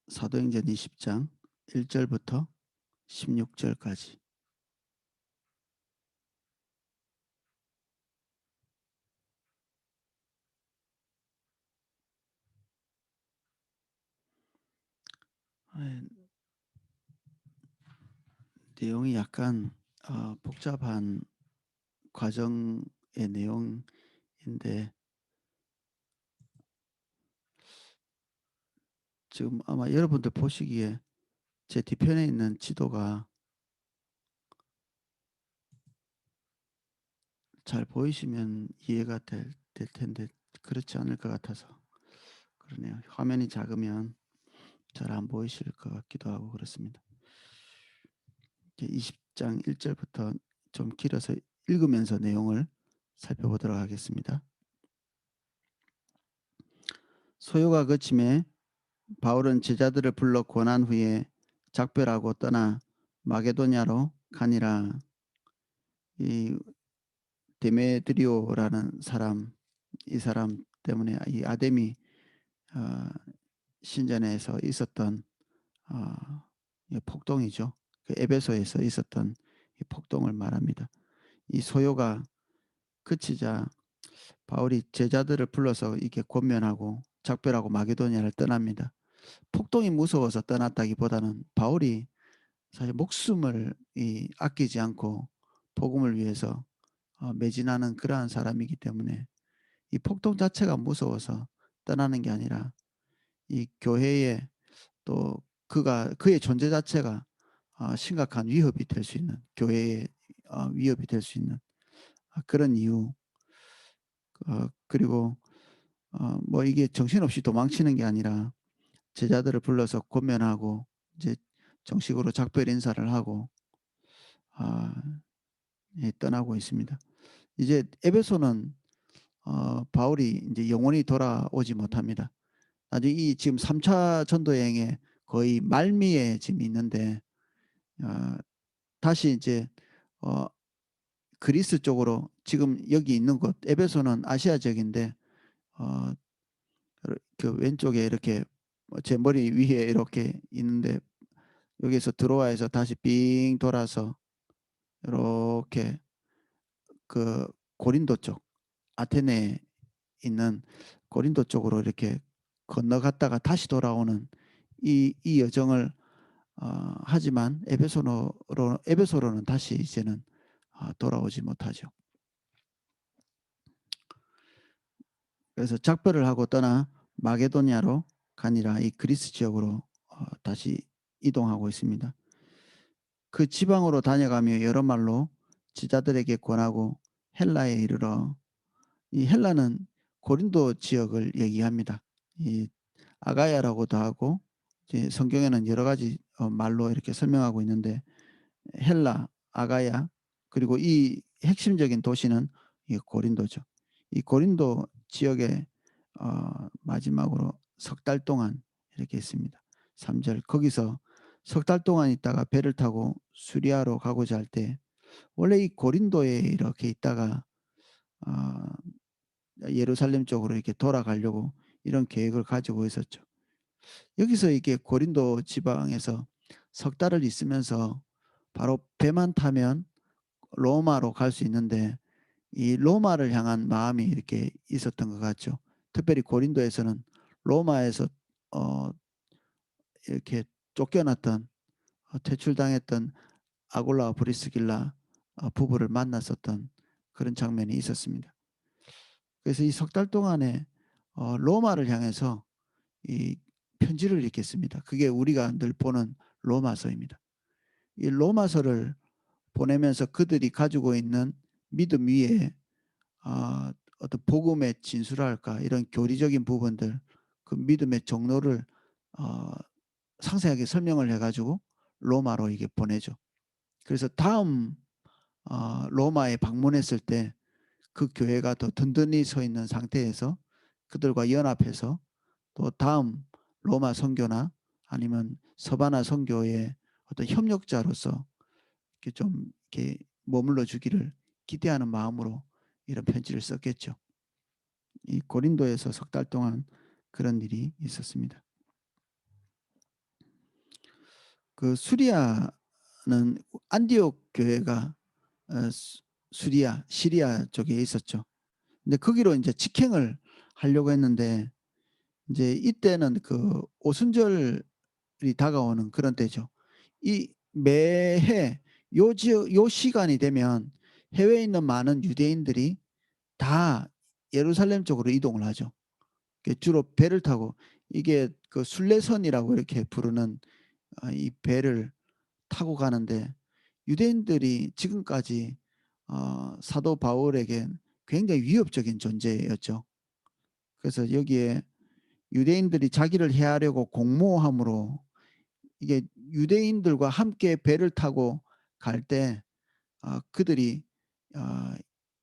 사도행전 20장 1절부터 16절까지. 내용이 약간 복잡한 과정의 내용인데, 지금 아마 여러분들 보시기에 제 뒤편에 있는 지도가 잘 보이시면 이해가 될 텐데 그렇지 않을 것 같아서 그러네요. 화면이 작으면 잘 안 보이실 것 같기도 하고 그렇습니다. 20장 1절부터 좀 길어서 읽으면서 내용을 살펴보도록 하겠습니다. 소요가 그침에 바울은 제자들을 불러 권한 후에 작별하고 떠나 마게도냐로 가니라. 이 데메드리오라는 사람, 이 사람 때문에 이 아데미 어, 신전에서 있었던 어, 폭동이죠. 그 에베소에서 있었던 이 폭동을 말합니다. 이 소요가 그치자 바울이 제자들을 불러서 이렇게 권면하고 작별하고 마게도냐를 떠납니다. 폭동이 무서워서 떠났다기보다는 바울이 사실 목숨을 아끼지 않고 복음을 위해서 매진하는 그러한 사람이기 때문에 이 폭동 자체가 무서워서 떠나는 게 아니라 이 교회에 또 그의 존재 자체가 심각한 위협이 될 수 있는, 교회에 위협이 될 수 있는 그런 이유. 그리고 뭐 이게 정신없이 도망치는 게 아니라 제자들을 불러서 권면하고 이제 정식으로 작별 인사를 하고 아 떠나고 있습니다. 이제 에베소는 바울이 이제 영원히 돌아오지 못합니다. 아직 이 지금 3차 전도 여행의 거의 말미에 지금 있는데 어 다시 이제 어 그리스 쪽으로, 지금 여기 있는 곳 에베소는 아시아 지역인데 어 그 왼쪽에 이렇게 제 머리 위에 이렇게 있는데, 여기서 드로아에서 다시 삥 돌아서 이렇게 그 고린도 쪽, 아테네에 있는 고린도 쪽으로 이렇게 건너갔다가 다시 돌아오는 이 여정을 하지만 에베소로는 다시 이제는 돌아오지 못하죠. 그래서 작별을 하고 떠나 마게도냐로 가니라, 이 그리스 지역으로 다시 이동하고 있습니다. 그 지방으로 다녀가며 여러 말로 지자들에게 권하고 헬라에 이르러, 이 헬라는 고린도 지역을 얘기합니다. 이 아가야라고도 하고 이제 성경에는 여러 가지 말로 이렇게 설명하고 있는데, 헬라, 아가야, 그리고 이 핵심적인 도시는 이 고린도죠. 이 고린도 지역에 마지막으로 석 달 동안 이렇게 있습니다. 3절, 거기서 석 달 동안 있다가 배를 타고 수리아로 가고자 할 때, 원래 이 고린도에 이렇게 있다가 어, 예루살렘 쪽으로 이렇게 돌아가려고 이런 계획을 가지고 있었죠. 여기서 이게 고린도 지방에서 석 달을 있으면서 바로 배만 타면 로마로 갈 수 있는데, 이 로마를 향한 마음이 이렇게 있었던 것 같죠. 특별히 고린도에서는 로마에서 어 이렇게 쫓겨났던 퇴출당했던 아굴라와 브리스길라 부부를 만났었던 그런 장면이 있었습니다. 그래서 이 석 달 동안에 로마를 향해서 이 편지를 읽겠습니다. 그게 우리가 늘 보는 로마서입니다. 이 로마서를 보내면서 그들이 가지고 있는 믿음 위에 어떤 복음의 진수랄까, 이런 교리적인 부분들, 그 믿음의 정로를 어, 상세하게 설명을 해가지고 로마로 이게 보내죠. 그래서 다음 로마에 방문했을 때 그 교회가 더 든든히 서 있는 상태에서 그들과 연합해서 또 다음 로마 선교나 아니면 서바나 선교의 어떤 협력자로서 이렇게 좀 이렇게 머물러 주기를 기대하는 마음으로 이런 편지를 썼겠죠. 이 고린도에서 석 달 동안 그런 일이 있었습니다. 그 수리아는 안디옥 교회가 수리아, 시리아 쪽에 있었죠. 근데 거기로 이제 직행을 하려고 했는데 이제 이때는 그 오순절이 다가오는 그런 때죠. 이 매해 요 시간이 되면 해외에 있는 많은 유대인들이 다 예루살렘 쪽으로 이동을 하죠. 주로 배를 타고 이게 그 순례선이라고 이렇게 부르는 이 배를 타고 가는데 유대인들이 지금까지 사도 바울에게 굉장히 위협적인 존재였죠. 그래서 여기에 유대인들이 자기를 해하려고 공모함으로 이게 유대인들과 함께 배를 타고 갈 때 그들이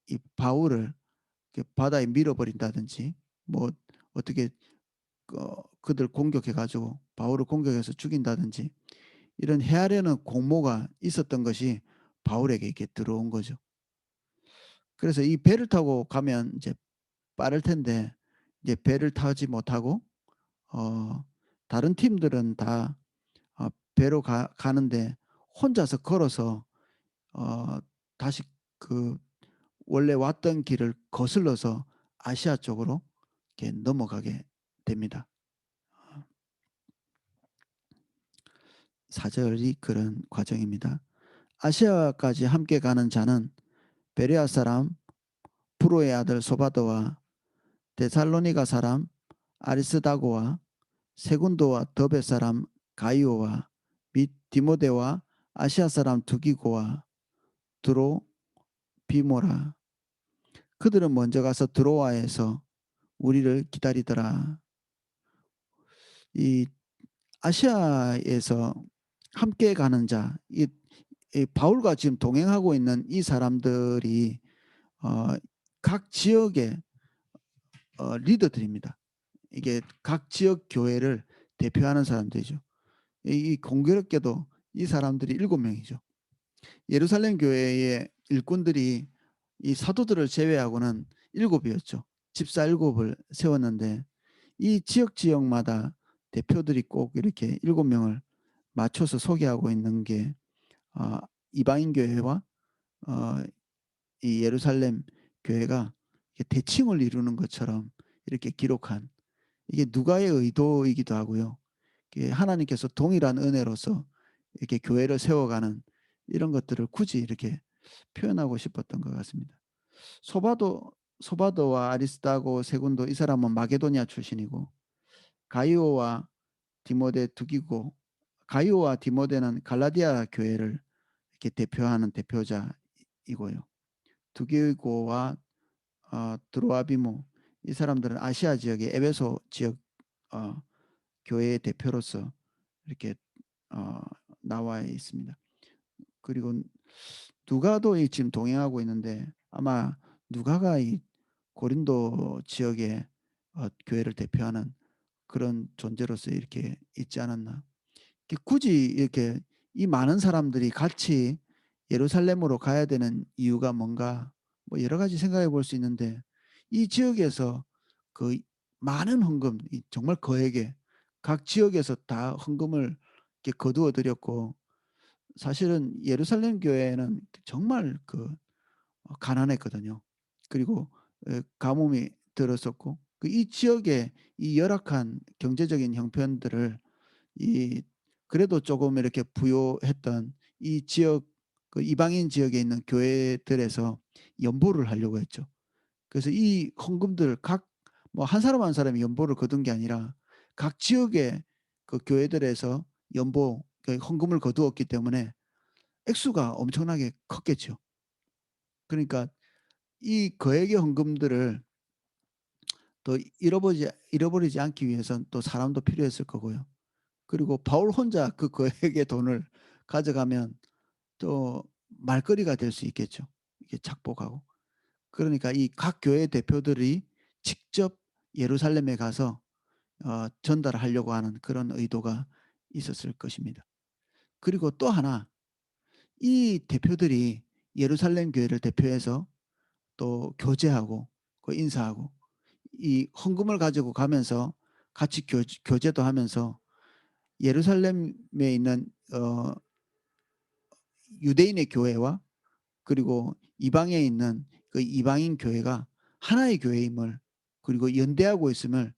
이 바울을 바다에 밀어버린다든지 뭐 어떻게 그들 공격해 가지고 바울을 공격해서 죽인다든지 이런 해하려는 공모가 있었던 것이 바울에게 이렇게 들어온 거죠. 그래서 이 배를 타고 가면 이제 빠를 텐데 이제 배를 타지 못하고 어 다른 팀들은 다 배로 가는데 혼자서 걸어서 어 다시 그 원래 왔던 길을 거슬러서 아시아 쪽으로 이렇게 넘어가게 됩니다. 4절이 그런 과정입니다. 아시아까지 함께 가는 자는 베레아 사람 프로의 아들 소바도와 데살로니가 사람 아리스다고와 세군도와 더베 사람 가이오와 및 디모데와 아시아 사람 두기고와 드로비모라. 그들은 먼저 가서 드로아에서 우리를 기다리더라. 이 아시아에서 함께 가는 자, 이 바울과 지금 동행하고 있는 이 사람들이 어, 각 지역의 리더들입니다. 이게 각 지역 교회를 대표하는 사람들이죠. 이 공교롭게도 이 사람들이 7명이죠. 예루살렘 교회의 일꾼들이 이 사도들을 제외하고는 7이었죠. 집사 7을 세웠는데 이 지역마다 대표들이 꼭 이렇게 7명을 맞춰서 소개하고 있는 게 어, 이방인 교회와 어, 이 예루살렘 교회가 대칭을 이루는 것처럼 이렇게 기록한 이게 누가의 의도이기도 하고요. 하나님께서 동일한 은혜로서 이렇게 교회를 세워가는 이런 것들을 굳이 이렇게 표현하고 싶었던 것 같습니다. 소바도와 아리스다고 세군도 이 사람은 마게도니아 출신이고 가이오와 디모데 두기고 가이오와 디모데는 갈라디아 교회를 이렇게 대표하는 대표자이고요. 두기고와 드로아비모 이 사람들은 아시아 지역의 에베소 지역 어, 교회의 대표로서 이렇게 어, 나와 있습니다. 그리고 누가도 지금 동행하고 있는데 아마 누가가 이 고린도 지역의 교회를 대표하는 그런 존재로서 이렇게 있지 않았나. 굳이 이렇게 이 많은 사람들이 같이 예루살렘으로 가야 되는 이유가 뭔가 뭐 여러 가지 생각해 볼 수 있는데 이 지역에서 그 많은 헌금 정말 거액의 각 지역에서 다 헌금을 이렇게 거두어 드렸고 사실은 예루살렘 교회는 정말 가난했거든요. 그리고 가뭄이 들었었고 이 지역의 이 열악한 경제적인 형편들을 이 그래도 조금 이렇게 부요했던 이 지역 이방인 지역에 있는 교회들에서 연보를 하려고 했죠. 그래서 이 헌금들 각 뭐 한 사람 한 사람이 연보를 거둔 게 아니라 각 지역의 그 교회들에서 연보 헌금을 거두었기 때문에 액수가 엄청나게 컸겠죠. 그러니까 이 거액의 헌금들을 또 잃어버리지 않기 위해서는 또 사람도 필요했을 거고요. 그리고 바울 혼자 그 거액의 돈을 가져가면 또 말거리가 될 수 있겠죠. 이게 착복하고. 그러니까 이 각 교회 대표들이 직접 예루살렘에 가서 전달하려고 하는 그런 의도가 있었을 것입니다. 그리고 또 하나 이 대표들이 예루살렘 교회를 대표해서 또 교제하고 인사하고 이 헌금을 가지고 가면서 같이 교제도 하면서 예루살렘에 있는 어 유대인의 교회와 그리고 이방에 있는 그 이방인 교회가 하나의 교회임을, 그리고 연대하고 있음을,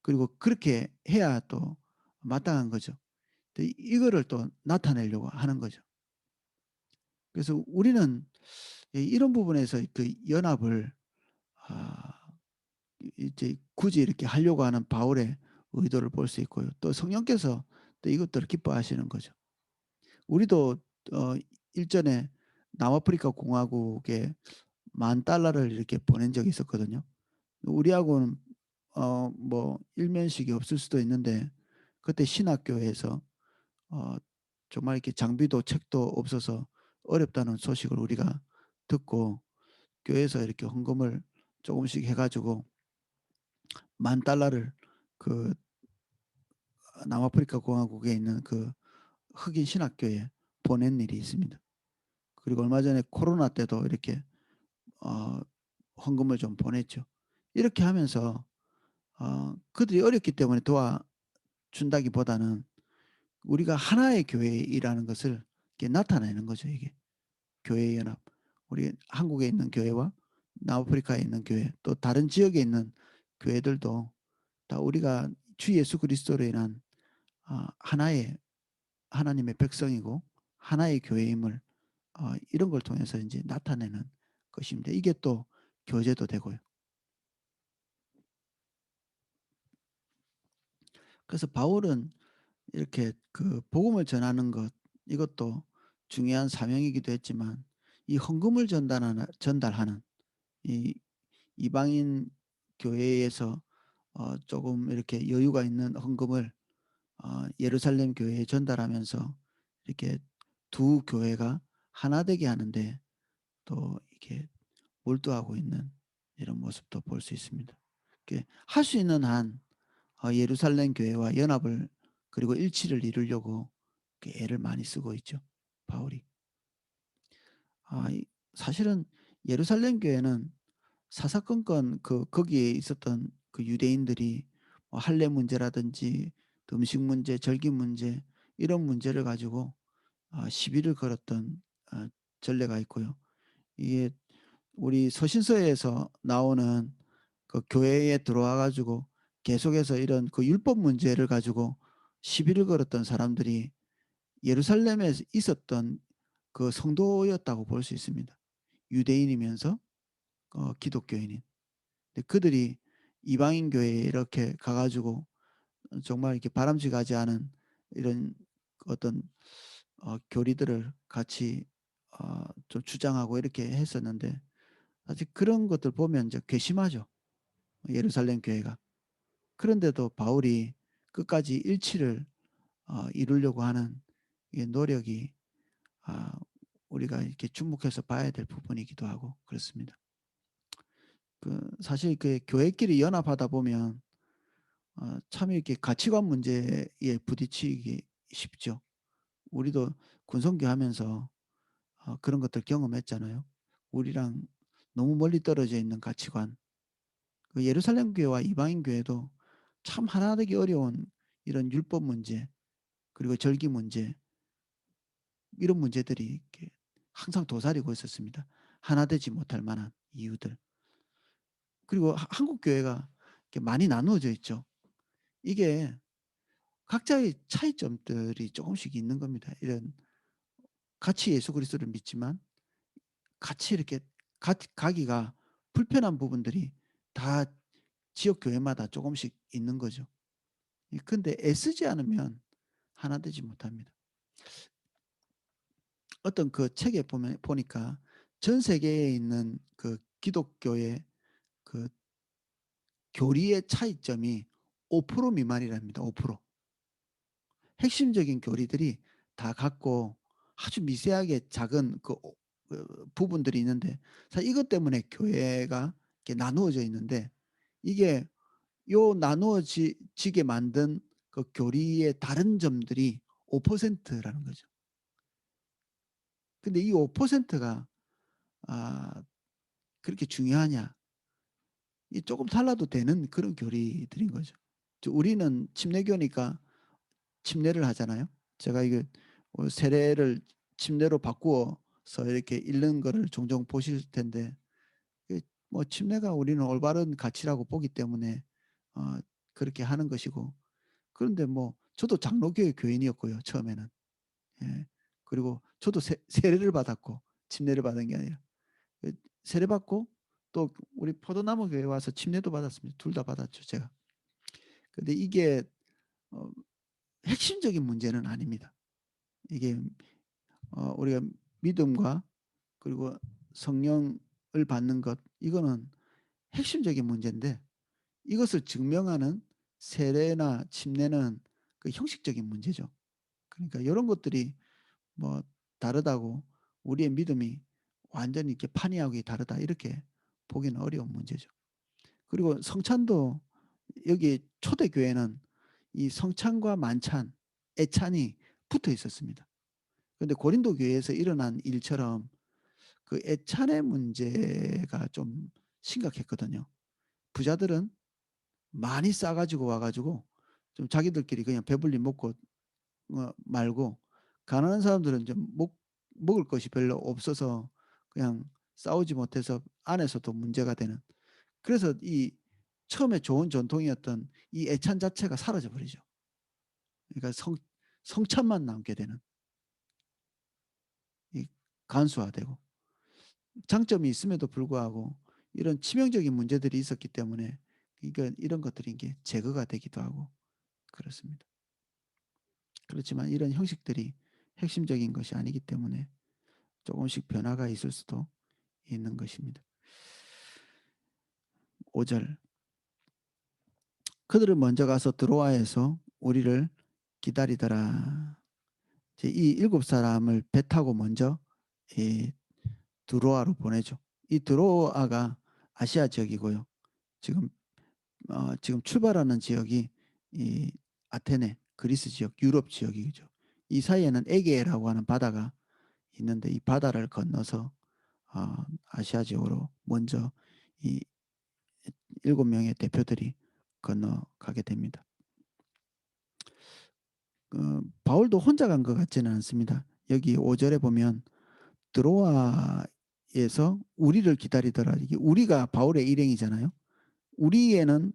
그리고 그렇게 해야 또 마땅한 거죠. 이거를 또 나타내려고 하는 거죠. 그래서 우리는 이런 부분에서 그 연합을 아 이제 굳이 이렇게 하려고 하는 바울의 의도를 볼 수 있고요. 또 성령께서 또 이것들을 기뻐하시는 거죠. 우리도 일전에 남아프리카 공화국에 $10,000를 이렇게 보낸 적이 있었거든요. 우리하고는 뭐 일면식이 없을 수도 있는데, 그때 신학교에서 어 정말 이렇게 장비도 책도 없어서 어렵다는 소식을 우리가 듣고 교회에서 이렇게 헌금을 조금씩 해 가지고 $10,000를 그 남아프리카 공화국에 있는 그 흑인 신학교에 보낸 일이 있습니다. 그리고 얼마 전에 코로나 때도 이렇게 어 헌금을 좀 보냈죠. 이렇게 하면서 그들이 어렵기 때문에 도와준다기보다는 우리가 하나의 교회이라는 것을 이렇게 나타내는 거죠, 이게. 교회 연합. 우리 한국에 있는 교회와 남아프리카에 있는 교회, 또 다른 지역에 있는 교회들도 다 우리가 주 예수 그리스도로 인한 하나의 하나님의 백성이고 하나의 교회임을 이런 걸 통해서 인제 나타내는 것입니다. 이게 또 교제도 되고요. 그래서 바울은 이렇게 그 복음을 전하는 것, 이것도 중요한 사명이기도 했지만, 이 헌금을 전달하는 이 이방인 교회에서 조금 이렇게 여유가 있는 헌금을 예루살렘 교회에 전달하면서 이렇게 두 교회가 하나 되게 하는데 또 이렇게 몰두하고 있는 이런 모습도 볼 수 있습니다. 할 수 있는 한 예루살렘 교회와 연합을, 그리고 일치를 이루려고 애를 많이 쓰고 있죠, 바울이. 사실은 예루살렘 교회는 사사건건 거기에 있었던 그 유대인들이 뭐 할례 문제라든지 음식 문제, 절기 문제, 이런 문제를 가지고 시비를 걸었던 전례가 있고요. 이게 우리 서신서에서 나오는 그 교회에 들어와 가지고 계속해서 이런 그 율법 문제를 가지고 시비를 걸었던 사람들이 예루살렘에 있었던 그 성도였다고 볼 수 있습니다. 유대인이면서 기독교인인. 근데 그들이 이방인 교회에 이렇게 가 가지고 정말 이렇게 바람직하지 않은 이런 어떤 교리들을 같이 좀 주장하고 이렇게 했었는데, 사실 그런 것들 보면 이제 괘씸하죠, 예루살렘 교회가. 그런데도 바울이 끝까지 일치를 이루려고 하는 이 노력이 아 우리가 이렇게 주목해서 봐야 될 부분이기도 하고 그렇습니다. 사실 그 교회끼리 연합하다 보면 참 이렇게 가치관 문제에 부딪히기 쉽죠. 우리도 군성교 하면서 그런 것들 경험했잖아요. 우리랑 너무 멀리 떨어져 있는 가치관. 그 예루살렘 교회와 이방인 교회도 참 하나 되기 어려운 이런 율법 문제, 그리고 절기 문제, 이런 문제들이 이렇게 항상 도사리고 있었습니다. 하나 되지 못할 만한 이유들. 그리고 한국 교회가 이렇게 많이 나누어져 있죠. 이게 각자의 차이점들이 조금씩 있는 겁니다. 이런 같이 예수 그리스도를 믿지만 같이 이렇게 가기가 불편한 부분들이 다 지역 교회마다 조금씩 있는 거죠. 근데 애쓰지 않으면 하나 되지 못합니다. 어떤 그 책에 보면 보니까 전 세계에 있는 그 기독교의 그 교리의 차이점이 5% 미만이랍니다. 5%. 핵심적인 교리들이 다 같고 아주 미세하게 작은 부분들이 있는데, 사실 이것 때문에 교회가 이렇게 나누어져 있는데, 이게 요 지게 만든 그 교리의 다른 점들이 5%라는 거죠. 근데 이 5%가 아 그렇게 중요하냐? 이 조금 달라도 되는 그런 교리들인 거죠. 우리는 침례교니까 침례를 하잖아요. 제가 이게 세례를 침례로 바꾸어서 이렇게 읽는 거를 종종 보실 텐데 뭐 침례가 우리는 올바른 가치라고 보기 때문에 어 그렇게 하는 것이고 그런데 뭐 저도 장로교회 교인이었고요 처음에는. 예. 그리고 저도 세례를 받았고 침례를 받은 게 아니라 그 세례받고 또 우리 포도나무 교회 와서 침례도 받았습니다. 둘 다 받았죠 제가. 근데 이게 어 핵심적인 문제는 아닙니다. 이게 우리가 믿음과 그리고 성령을 받는 것 이거는 핵심적인 문제인데 이것을 증명하는 세례나 침례는 그 형식적인 문제죠. 그러니까 이런 것들이 뭐 다르다고 우리의 믿음이 완전히 이렇게 판이하게 다르다 이렇게 보기는 어려운 문제죠. 그리고 성찬도 여기 초대교회는 이 성찬과 만찬, 애찬이 붙어 있었습니다. 그런데 고린도 교회에서 일어난 일처럼 그 애찬의 문제가 좀 심각했거든요. 부자들은 많이 싸 가지고 와 가지고 좀 자기들끼리 그냥 배불리 먹고 말고 가난한 사람들은 좀 먹을 것이 별로 없어서 그냥 싸우지 못해서 안에서도 문제가 되는 그래서 이 처음에 좋은 전통이었던 이 애찬 자체가 사라져 버리죠. 그러니까 성찬만 남게 되는 이 간소화되고 장점이 있음에도 불구하고 이런 치명적인 문제들이 있었기 때문에 그러니까 이런 것들이 이게 제거가 되기도 하고 그렇습니다. 그렇지만 이런 형식들이 핵심적인 것이 아니기 때문에 조금씩 변화가 있을 수도 있는 것입니다. 5절 그들은 먼저 가서 드로아에서 우리를 기다리더라. 이 7 사람을 배 타고 먼저 이 드로아로 보내죠. 이 드로아가 아시아 지역이고요. 지금 지금 출발하는 지역이 이 아테네 그리스 지역 유럽 지역이죠. 이 사이에는 에게라고 하는 바다가 있는데 이 바다를 건너서 아시아 지역으로 먼저 이 7명의 대표들이 건너가게 됩니다. 바울도 혼자 간 것 같지는 않습니다. 여기 5절에 보면 드로아에서 우리를 기다리더라. 이게 우리가 바울의 일행이잖아요. 우리에는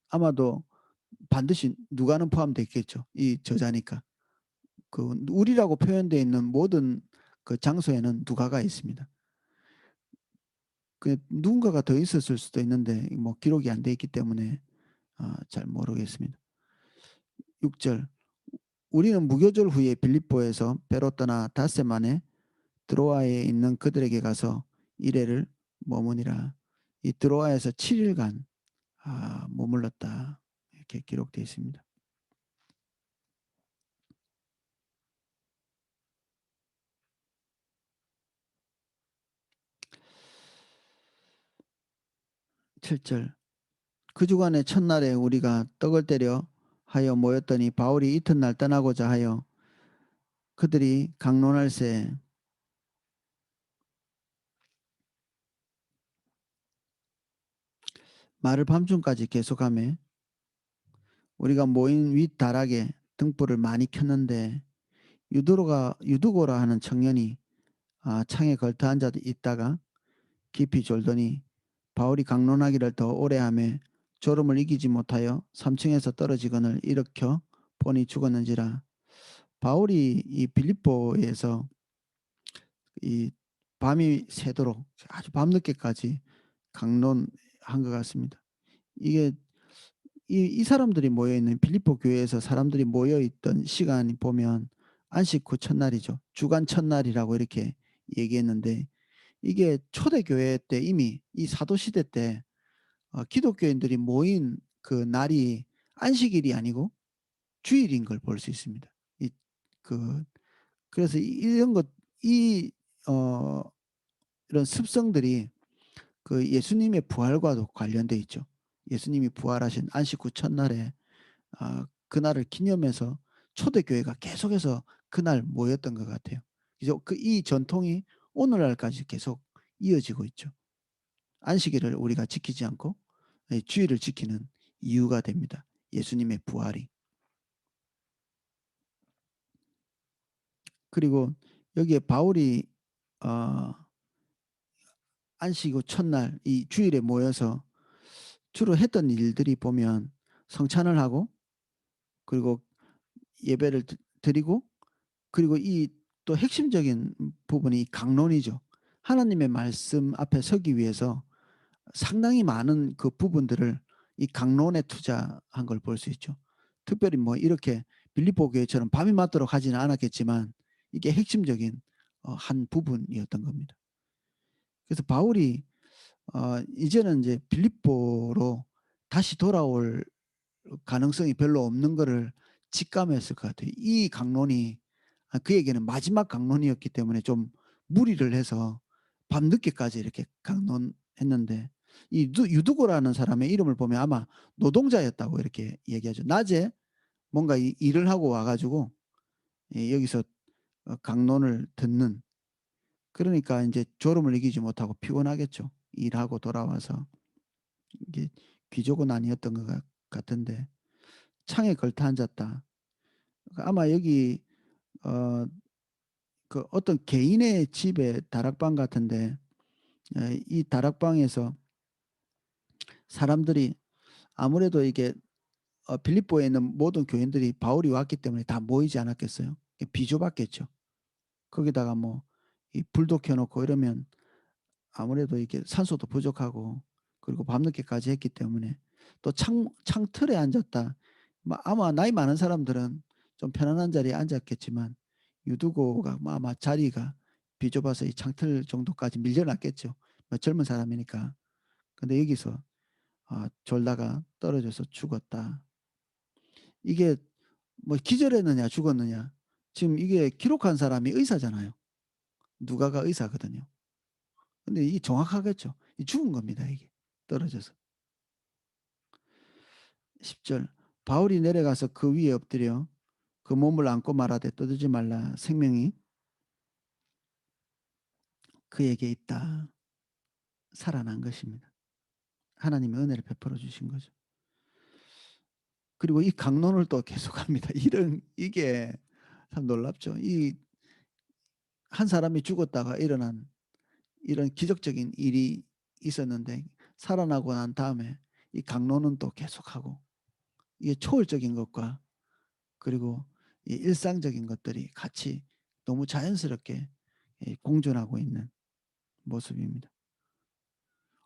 아마도 반드시 누가는 포함되어 있겠죠. 이 저자니까. 그 우리라고 표현되어 있는 모든 그 장소에는 누가가 있습니다. 그 누군가가 더 있었을 수도 있는데 뭐 기록이 안 돼 있기 때문에 잘 모르겠습니다. 6절 우리는 무교절 후에 빌립보에서 배로 떠나 닷새 만에 드로아에 있는 그들에게 가서 이레를 머무니라. 이 드로아에서 7일간 머물렀다. 이렇게 기록되어 있습니다. (7절) 그 주간의 첫날에 우리가 떡을 때려 하여 모였더니 바울이 이튿날 떠나고자 하여 그들이 강론할새 말을 밤중까지 계속하며 우리가 모인 윗 다락에 등불을 많이 켰는데 유두고라 하는 청년이 창에 걸터 앉아 있다가 깊이 졸더니 바울이 강론하기를 더 오래 하며 졸음을 이기지 못하여 3층에서 떨어지거늘 일으켜 보니 죽었는지라. 바울이 이 빌립보에서 이 밤이 새도록 아주 밤늦게까지 강론한 것 같습니다. 이게 이 사람들이 모여 있는 빌립보 교회에서 사람들이 모여 있던 시간이 보면 안식 후 첫날이죠. 주간 첫날이라고 이렇게 얘기했는데 이게 초대교회 때 이미 이 사도 시대 때 기독교인들이 모인 그 날이 안식일이 아니고 주일인 걸 볼 수 있습니다. 이 그 그래서 이런 것 이 어 이런 습성들이 그 예수님의 부활과도 관련돼 있죠. 예수님이 부활하신 안식 후 첫날에 그날을 기념해서 초대교회가 계속해서 그날 모였던 것 같아요. 그래서 이 전통이 오늘날까지 계속 이어지고 있죠. 안식일을 우리가 지키지 않고 주일을 지키는 이유가 됩니다. 예수님의 부활이. 그리고 여기에 바울이 어 안식 후 첫날 이 주일에 모여서 주로 했던 일들이 보면 성찬을 하고, 그리고 예배를 드리고, 그리고 이 또 핵심적인 부분이 강론이죠. 하나님의 말씀 앞에 서기 위해서 상당히 많은 그 부분들을 이 강론에 투자한 걸 볼 수 있죠. 특별히 뭐 이렇게 빌립보 교회처럼 밤이 맞도록 하지는 않았겠지만 이게 핵심적인 한 부분이었던 겁니다. 그래서 바울이 이제는 이제 빌립보로 다시 돌아올 가능성이 별로 없는 거를 직감했을 것 같아요. 이 강론이 그에게는 마지막 강론이었기 때문에 좀 무리를 해서 밤늦게까지 이렇게 강론했는데, 이 유두고라는 사람의 이름을 보면 아마 노동자였다고 이렇게 얘기하죠. 낮에 뭔가 일을 하고 와 가지고 여기서 강론을 듣는, 그러니까 인제 졸음을 이기지 못하고 피곤하겠죠. 일하고 돌아와서. 이게 귀족은 아니었던 것 같은데 창에 걸터 앉았다. 아마 여기 어 어떤 개인의 집에 다락방 같은데, 이 다락방에서 사람들이 아무래도 이게 빌립보에 있는 모든 교인들이 바울이 왔기 때문에 다 모이지 않았겠어요. 비좁았겠죠. 거기다가 뭐 이 불도 켜 놓고 이러면 아무래도 이게 산소도 부족하고, 그리고 밤늦게까지 했기 때문에 또 창틀에 앉았다. 아마 나이 많은 사람들은 좀 편안한 자리에 앉았겠지만 유두고가 뭐 아마 자리가 비좁아서 이 창틀 정도까지 밀려났겠죠. 젊은 사람이니까. 근데 여기서 졸다가 떨어져서 죽었다. 이게 뭐 기절했느냐 죽었느냐, 지금 이게 기록한 사람이 의사잖아요. 누가가 의사거든요. 근데 이게 정확하겠죠. 이 죽은 겁니다 이게. 떨어져서. 10절, 바울이 내려가서 그 위에 엎드려 그 몸을 안고 말하되 떠들지 말라, 생명이 그에게 있다. 살아난 것입니다. 하나님의 은혜를 베풀어 주신 거죠. 그리고 이 강론을 또 계속합니다. 이게 참 놀랍죠. 이 한 사람이 죽었다가 일어난 이런 기적적인 일이 있었는데 살아나고 난 다음에 이 강론은 또 계속하고, 이게 초월적인 것과 그리고 이 일상적인 것들이 같이 너무 자연스럽게 공존하고 있는 모습입니다.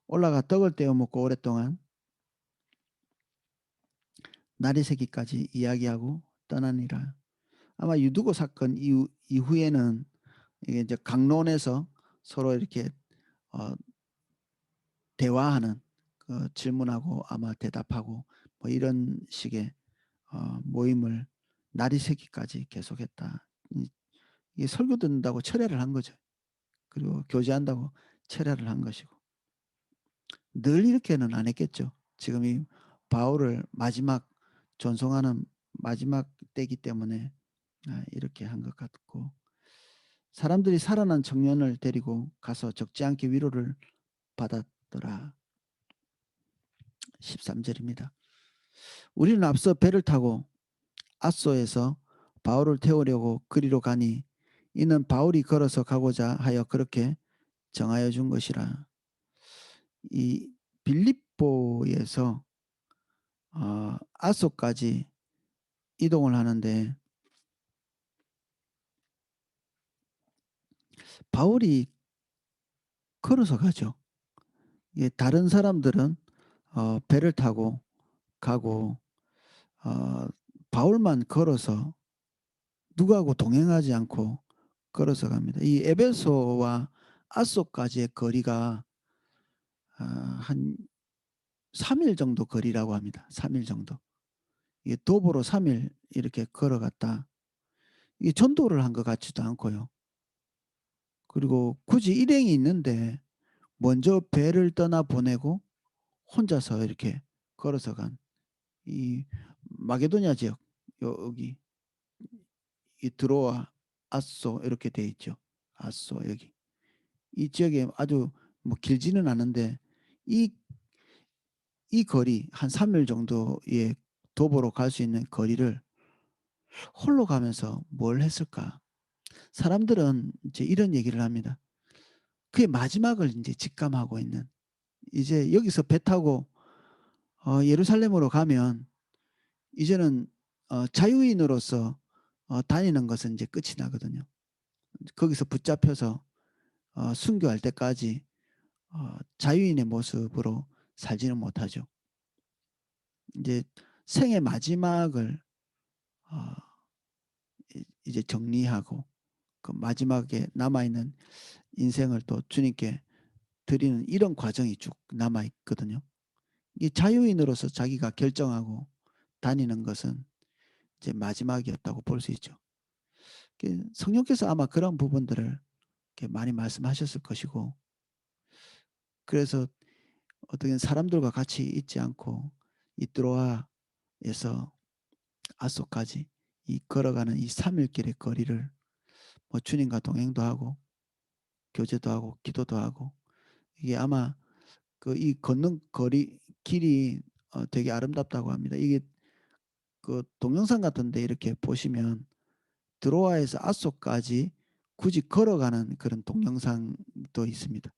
올라가 떡을 떼어 먹고 오랫동안 날이 새기까지 이야기하고 떠나니라. 아마 유두고 사건 이후에는 이게 이제 강론에서 서로 이렇게 어 대화하는, 질문하고 아마 대답하고 뭐 이런 식의 모임을 날이 새기까지 계속했다. 이게 설교 듣는다고 철회를 한 거죠. 그리고 교제한다고 철회를 한 것이고. 늘 이렇게는 안 했겠죠. 지금 이 바울을 마지막 전송하는 마지막 때이기 때문에 이렇게 한 것 같고, 사람들이 살아난 청년을 데리고 가서 적지 않게 위로를 받았더라. 13절입니다. 우리는 앞서 배를 타고 앗소에서 바울을 태우려고 그리로 가니 이는 바울이 걸어서 가고자 하여 그렇게 정하여 준 것이라. 이 빌립보에서 앗소까지 이동을 하는데 바울이 걸어서 가죠. 다른 사람들은 배를 타고 가고 어 바울만 걸어서 누구하고 동행하지 않고 걸어서 갑니다. 이 에베소와 앗소까지의 거리가 한 3일 정도 거리라고 합니다. 3일 정도. 이게 도보로 3일 이렇게 걸어갔다. 이게 전도를 한 것 같지도 않고요. 그리고 굳이 일행이 있는데 먼저 배를 떠나 보내고 혼자서 이렇게 걸어서 간 이 마게도냐 지역, 여기 이 드로아, 앗소 이렇게 돼 있죠. 앗소 여기. 이 지역에 아주 뭐 길지는 않은데 이 거리 한 3일 정도의 도보로 갈 수 있는 거리를 홀로 가면서 뭘 했을까? 사람들은 이제 이런 얘기를 합니다. 그의 마지막을 인제 직감하고 있는, 이제 여기서 배 타고 예루살렘으로 가면 이제는 자유인으로서 다니는 것은 이제 끝이 나거든요. 거기서 붙잡혀서 순교할 때까지 자유인의 모습으로 살지는 못하죠. 인제 생의 마지막을 어 이제 정리하고 그 마지막에 남아 있는 인생을 또 주님께 드리는 이런 과정이 쭉 남아 있거든요. 이 자유인으로서 자기가 결정하고 다니는 것은 이제 마지막이었다고 볼 수 있죠. 성령께서 아마 그런 부분들을 이렇게 많이 말씀하셨을 것이고, 그래서 어떻게 사람들과 같이 있지 않고 이 트로아에서 아소까지 이 걸어가는 이 3일 길의 거리를 뭐 주님과 동행도 하고 교제도 하고 기도도 하고, 이게 아마 그 이 걷는 거리 길이 되게 아름답다고 합니다. 이게 그 동영상 같은 데 이렇게 보시면 드로아에서 아소까지 굳이 걸어가는 그런 동영상도 있습니다.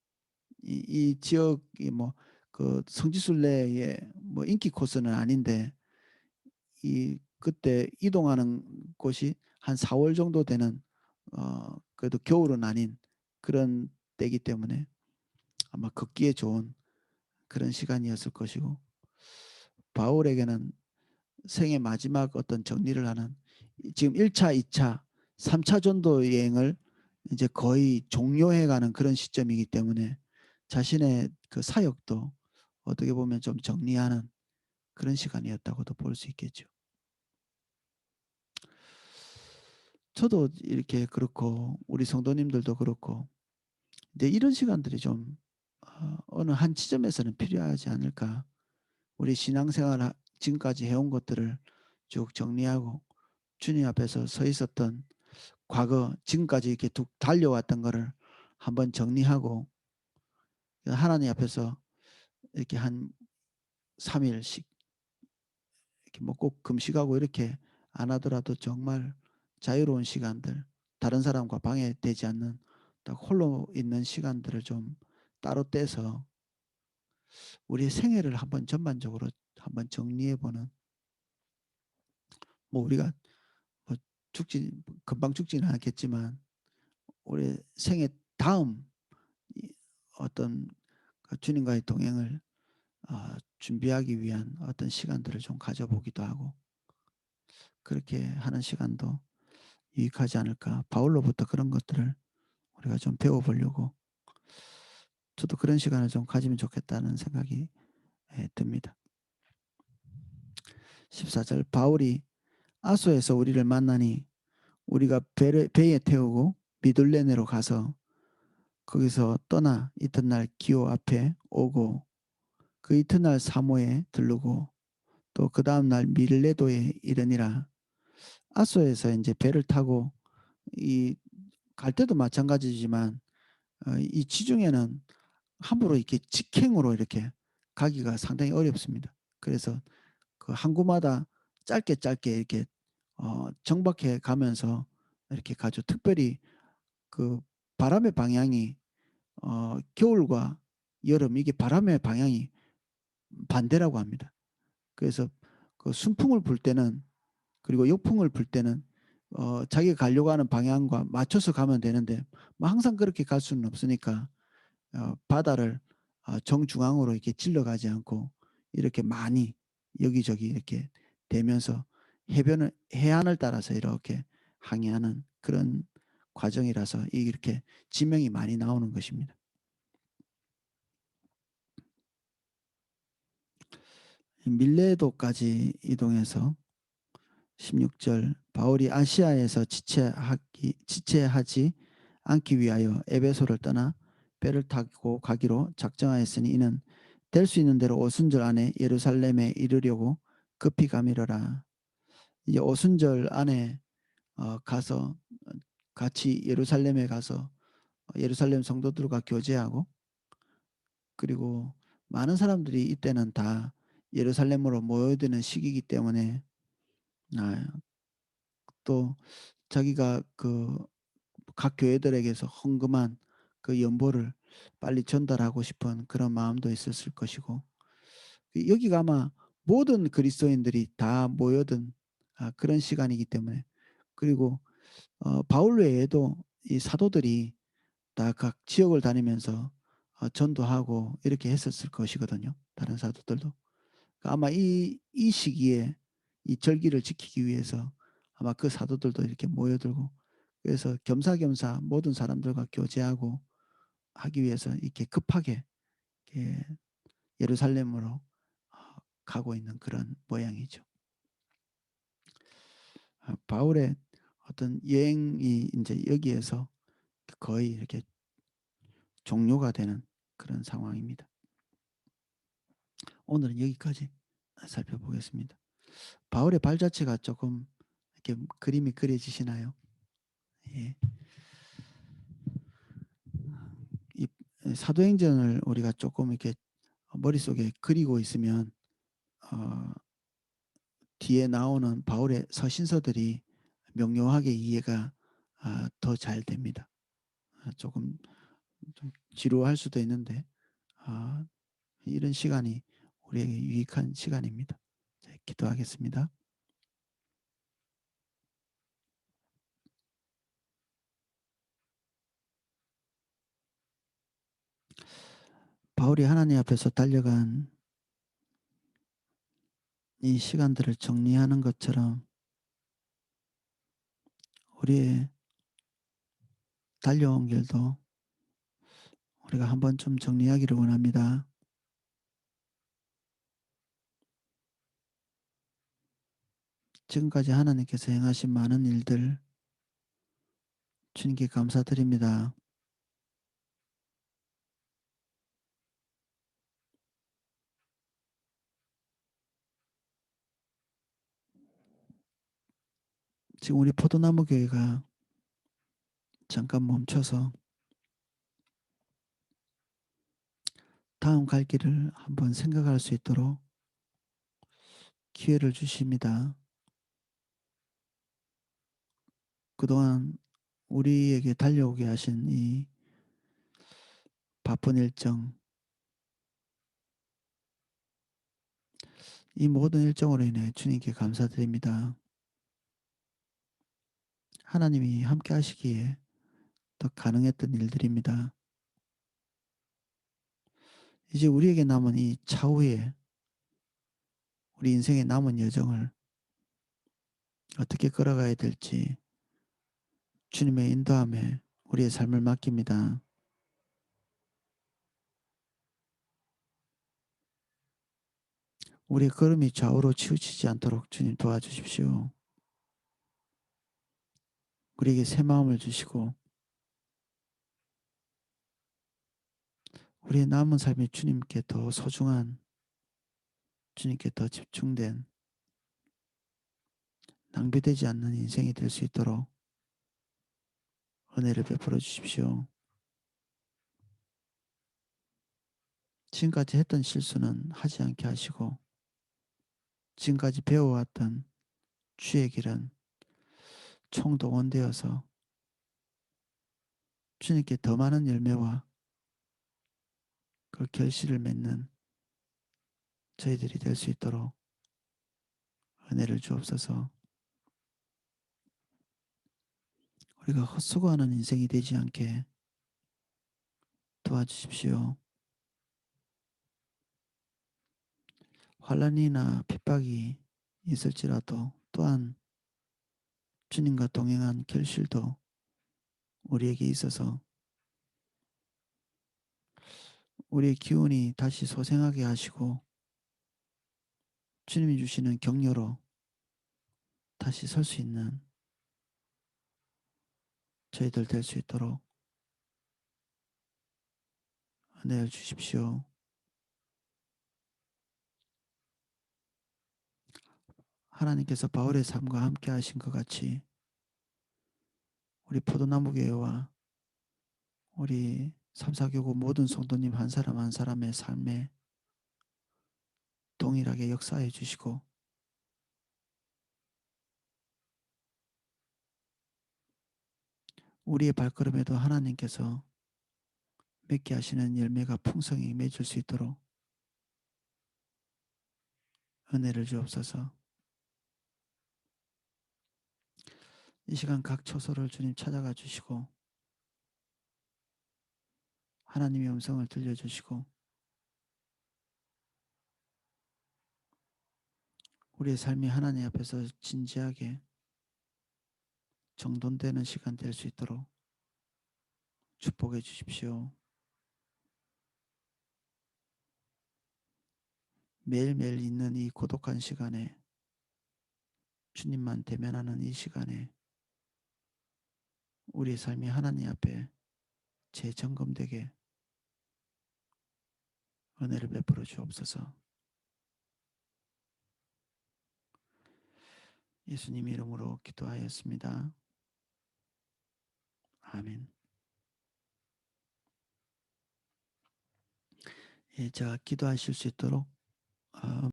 이 지역이 뭐 그 성지순례의 뭐 인기 코스는 아닌데, 이 그때 이동하는 곳이 한 4월 정도 되는 그래도 겨울은 아닌 그런 때이기 때문에 아마 걷기에 좋은 그런 시간이었을 것이고, 바울에게는 생의 마지막 어떤 정리를 하는 지금 1 차, 2 차, 3차 전도 여행을 이제 거의 종료해 가는 그런 시점이기 때문에 자신의 그 사역도 어떻게 보면 좀 정리하는 그런 시간이었다고도 볼 수 있겠죠. 저도 이렇게 그렇고 우리 성도님들도 그렇고 이제 이런 시간들이 좀 어느 한 지점에서는 필요하지 않을까. 우리 신앙생활 지금까지 해온 것들을 쭉 정리하고 주님 앞에서 서 있었던 과거 지금까지 이렇게 쭉 달려왔던 거를 한번 정리하고 하나님 앞에서 이렇게 한 3 일씩 이렇게 뭐 꼭 금식하고 이렇게 안 하더라도 정말 자유로운 시간들, 다른 사람과 방해되지 않는 딱 홀로 있는 시간들을 좀 따로 떼서 우리의 생애를 한번 전반적으로 한번 정리해 보는, 뭐 우리가 뭐 죽지 금방 죽지는 않겠지만 우리 생애 다음 이 어떤 그 주님과의 동행을 준비하기 위한 어떤 시간들을 좀 가져보기도 하고, 그렇게 하는 시간도 유익하지 않을까. 바울로부터 그런 것들을 우리가 좀 배워보려고 저도 그런 시간을 좀 가지면 좋겠다는 생각이 듭니다. 14절, 바울이 아소에서 우리를 만나니 우리가 배에 태우고 미둘레네로 가서 거기서 떠나 이튿날 기오 앞에 오고 그 이튿날 사모에 들르고 또 그 다음 날 밀레도에 이르니라. 아소에서 이제 배를 타고 이 갈 때도 마찬가지지만 이 지중해는 함부로 이렇게 직행으로 이렇게 가기가 상당히 어렵습니다. 그래서 그 항구마다 짧게 짧게 이렇게 정박해 가면서 이렇게 가죠. 특별히 그 바람의 방향이 겨울과 여름 이게 바람의 방향이 반대라고 합니다. 그래서 그 순풍을 불 때는, 그리고 역풍을 불 때는 자기가 가려고 하는 방향과 맞춰서 가면 되는데 뭐 항상 그렇게 갈 수는 없으니까 바다를 정중앙으로 이렇게 질러가지 않고 이렇게 많이 여기저기 이렇게 대면서 해변을 해안을 따라서 이렇게 항해하는 그런 과정이라서 이렇게 지명이 많이 나오는 것입니다. 밀레도까지 이동해서 16절, 바울이 아시아에서 지체하지 않기 위하여 에베소를 떠나 배를 타고 가기로 작정하였으니 이는 될 수 있는 대로 오순절 안에 예루살렘에 이르려고 급히 가미르라. 이제 오순절 안에 가서 같이 예루살렘에 가서 예루살렘 성도들과 교제하고, 그리고 많은 사람들이 이때는 다 예루살렘으로 모여드는 시기이기 때문에 아 또 자기가 그 각 교회들에게서 헌금한 그 연보를 빨리 전달하고 싶은 그런 마음도 있었을 것이고, 여기가 아마 모든 그리스도인들이 다 모여든 그런 시간이기 때문에, 그리고 바울 외에도 이 사도들이 다 각 지역을 다니면서 전도하고 이렇게 했었을 것이거든요, 다른 사도들도. 아마 이 시기에 이 절기를 지키기 위해서 아마 그 사도들도 이렇게 모여들고, 그래서 겸사겸사 모든 사람들과 교제하고 하기 위해서 이렇게 급하게 이렇게 예루살렘으로 가고 있는 그런 모양이죠. 바울의 어떤 여행이 이제 여기에서 거의 이렇게 종료가 되는 그런 상황입니다. 오늘은 여기까지 살펴보겠습니다. 바울의 발자취가 조금 이렇게 그림이 그려지시나요? 예. 이 사도행전을 우리가 조금 이렇게 머릿속에 그리고 있으면 어 뒤에 나오는 바울의 서신서들이 명료하게 이해가 더 잘 됩니다. 조금 좀 지루할 수도 있는데 아 이런 시간이 우리에게 유익한 시간입니다. 자, 기도하겠습니다. 바울이 하나님 앞에서 달려간 이 시간들을 정리하는 것처럼 우리의 달려온 길도 우리가 한번 좀 정리하기를 원합니다. 지금까지 하나님께서 행하신 많은 일들 주님께 감사드립니다. 지금 우리 포도나무 교회가 잠깐 멈춰서 다음 갈 길을 한번 생각할 수 있도록 기회를 주십니다. 그동안 우리에게 달려오게 하신 이 바쁜 일정, 이 모든 일정으로 인해 주님께 감사드립니다. 하나님이 함께 하시기에 더 가능했던 일들입니다. 이제 우리에게 남은 이 차후에 우리 인생의 남은 여정을 어떻게 걸어가야 될지 주님의 인도함에 우리의 삶을 맡깁니다. 우리의 걸음이 좌우로 치우치지 않도록 주님 도와주십시오. 우리에게 새 마음을 주시고 우리의 남은 삶이 주님께 더 소중한, 주님께 더 집중된, 낭비되지 않는 인생이 될 수 있도록 은혜를 베풀어 주십시오. 지금까지 했던 실수는 하지 않게 하시고 지금까지 배워왔던 주의 길은 총동원되어서 주님께 더 많은 열매와 그 결실을 맺는 저희들이 될 수 있도록 은혜를 주옵소서. 우리가 헛수고하는 인생이 되지 않게 도와주십시오. 환난이나 핍박이 있을지라도 또한 주님과 동행한 결실도 우리에게 있어서 우리의 기운이 다시 소생하게 하시고 주님이 주시는 격려로 다시 설 수 있는 저희들 될 수 있도록 은혜를 주십시오. 하나님께서 바울의 삶과 함께 하신 것 같이 우리 포도나무 교회와 우리 삼사교구 모든 성도님 한 사람 한 사람의 삶에 동일하게 역사해 주시고 우리의 발걸음에도 하나님께서 맺게 하시는 열매가 풍성히 맺을 수 있도록 은혜를 주옵소서. 이 시간 각 처소를 주님 찾아가 주시고 하나님의 음성을 들려주시고 우리의 삶이 하나님 앞에서 진지하게 정돈되는 시간 될 수 있도록 축복해 주십시오. 매일매일 있는 이 고독한 시간에 주님만 대면하는 이 시간에 우리의 삶이 하나님 앞에 재점검되게 은혜를 베풀어 주옵소서. 예수님 이름으로 기도하였습니다. 아멘. 예, 제가 기도하실 수 있도록